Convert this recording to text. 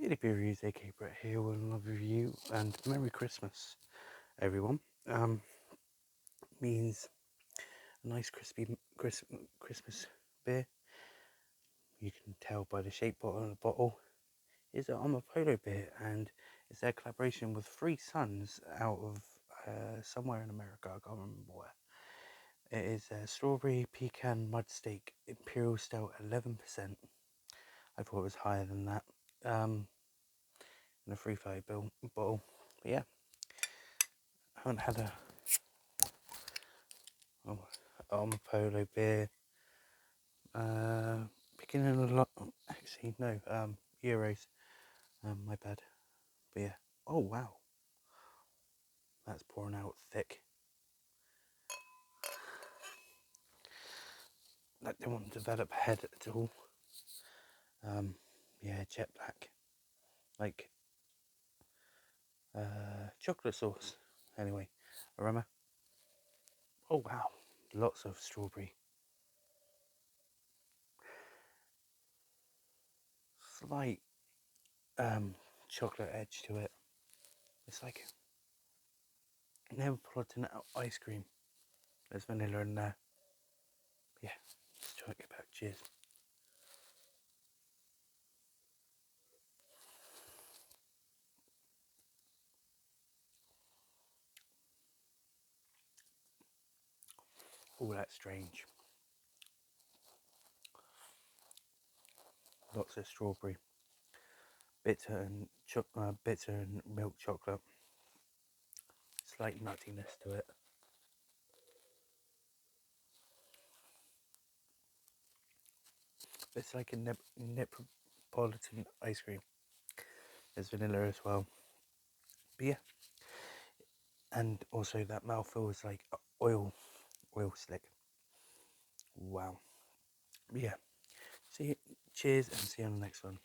Beardy Beeries, aka Brett here, with another review, and Merry Christmas, everyone. Means a nice crispy Christmas beer. You can tell by the shape on the bottle. Is an Omnipollo beer, and it's their collaboration with Three Sons out of somewhere in America. I can't remember where. It is a strawberry pecan mud steak imperial stout, 11%. I thought it was higher than that. In a 3.5 bottle. But yeah, I haven't had a Omnipollo beer. Beginning a lot. Actually, no. Euros. My bad. But yeah. Oh wow, that's pouring out thick. That didn't develop head at all. Yeah, jet black, like chocolate sauce. Anyway, aroma. Oh wow, lots of strawberry. Slight chocolate edge to it. It's like Neapolitan ice cream. There's vanilla in there. Yeah, let's try it back. Cheers. Oh, that's strange. Lots of strawberry, bitter and milk chocolate. Slight nuttiness to it. It's like a Neapolitan ice cream. There's vanilla as well. But yeah, and also that mouthfeel is like oil slick. Wow. But yeah. See, cheers, and see you on the next one.